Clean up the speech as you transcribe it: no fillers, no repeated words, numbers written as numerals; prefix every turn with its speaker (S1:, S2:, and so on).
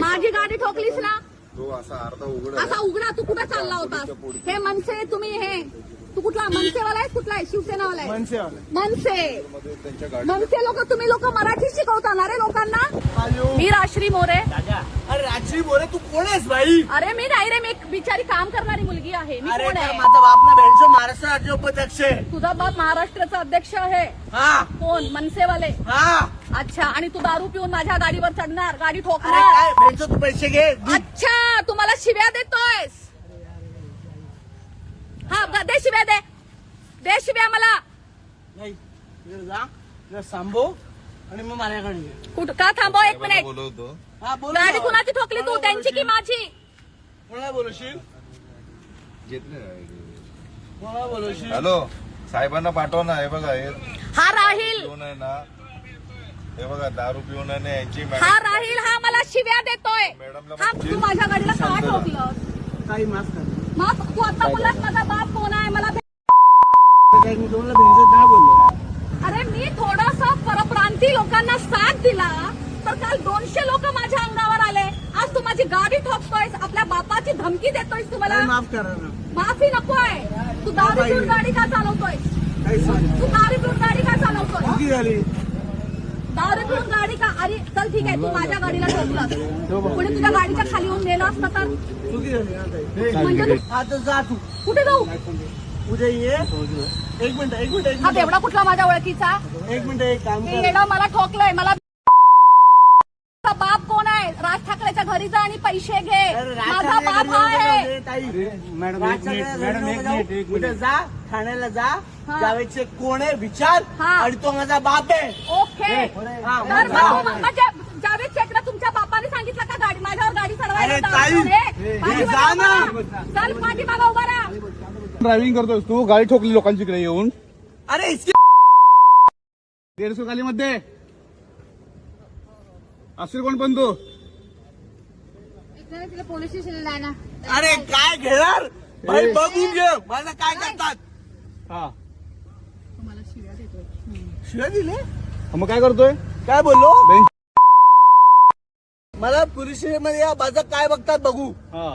S1: माझी गाडी ठोकलीस ना,
S2: तो
S1: असा उघडा. तू कुठे चालला होतास? हे मनसे तुम्ही, हे तू कुठला मनसेवाला आहे? कुठला आहे? शिवसेनावाला आहे? मनसे लोक, तुम्ही लोक मराठी शिकवता ना रे लोकांना. मी राश्री मोरे.
S3: अरे राश्री मोरे, तू कोण आहेस भाई?
S1: अरे मी नाही रे, मी एक बिचारी काम करणारी मुलगी आहे. मी कोण आहे?
S3: माझा बाप ना भेटतो महाराष्ट्र राज्य उपाध्यक्ष आहे.
S1: तुझा बाप महाराष्ट्राचा अध्यक्ष आहे?
S3: हा.
S1: कोण? मनसेवाले?
S3: हा.
S1: अच्छा, आणि तू दारू पिऊन माझ्या गाडीवर चढणार, गाडी
S3: अरे
S1: ठोकणार?
S3: काय भेटतो, तू पैसे घे.
S1: अच्छा, तू मला शिव्या देतोयस? हा, दे शिव्या, दे शिव्या मला.
S3: नाही जा सांभो आणि मग माझ्याकडे ये.
S1: कुठं का थांबव? एक मिनिट.
S2: बोलवतो.
S3: हा बोल.
S1: गाडी कुणाची ठोकली तू? त्यांची की माझी?
S3: कोणाला बोलवशील? कोणाला बोलवशील?
S2: हॅलो, साहेबांना पाठव ना. हे बघा, हे
S1: हा राहील,
S2: पिऊन आहे ना, हे बघा दारू पिऊन आहे ना यांची.
S1: हा राहील, हा मला शिव्या देतोय.
S2: मॅडमला
S1: हा, तू माझ्या गाडीला का ठोकलं?
S3: काही माफ कर.
S1: मग तू आता बोललास माझा बाप कोण आहे? मला
S3: काही मी तुम्हाला भेटत नाही बोललो.
S1: अरे मी थोडासा परप्रांती लोकांना साथ दिला तर काल 200 लोक माझ्या अंगावर आले. आज तू माझी गाडी ठोकतोयस, आपल्या बापाची धमकी देतोयस. तुम्हाला
S3: काही माफ करा ना.
S1: माफी नकोय. तू दारू पिऊन गाडी का चालवतोय?
S3: काही सांग.
S1: तू दारू पिऊन गाडी का चालवतोय?
S3: चुकी झाली.
S1: दारू पिऊन गाडी का? अरे चल ठीक आहे, तू माझ्या गाडीला ठोकलास. कोणी तुझ्या गाडीच्या खाली येऊन नेलं असतं तर?
S3: चुकी झाली ना ताई.
S1: म्हणजे
S3: आता जा तू.
S1: कुठे जाऊ?
S3: उद्या ये. एक मिनिट.
S1: हा बेवडा कुठला माझ्या ओळखीचा?
S3: एक मिनिट, एक काम
S1: मी
S3: कर.
S1: येडा, मला ठोकलंय. मला बाप कोण आहे? राज ठाकरेच्या घरी जा आणि पैसे घे.
S3: अरे
S1: माझा बाप आहे.
S3: मॅडम उद्या जा, ठाण्याला जा.
S1: हा.
S3: जावेदचे कोण आहे विचार.
S1: हा.
S3: आणि तो माझा बाप आहे.
S1: ओके.
S3: हा,
S1: तर
S3: मग जा.
S1: म्हणजे जावेद शेखला तुमच्या बापाने सांगितलं का गाडी माझ्यावर गाडी चढवायला?
S3: अरे ताई, जा ना.
S1: चल पाठीमागा उभा राहा.
S4: ड्रायव्हिंग करतोस तू, गाडी ठोकली लोकांच्याकडे येऊन.
S3: अरे इसकी
S4: 150 खाली मध्ये असेल कोण पण तू.
S1: तिला पोलीस स्टेशनला आहे ना.
S3: अरे काय घेणार भाई, बघून घे मला काय करतात.
S4: हा,
S1: तुम्हाला शिव्या देतोय.
S3: शिव्या दिले?
S4: मग काय करतोय?
S3: काय बोललो?
S4: बेंच.
S3: मला पोलीस स्टेशन मध्ये या, माझं काय बघतात बघू.
S4: हा,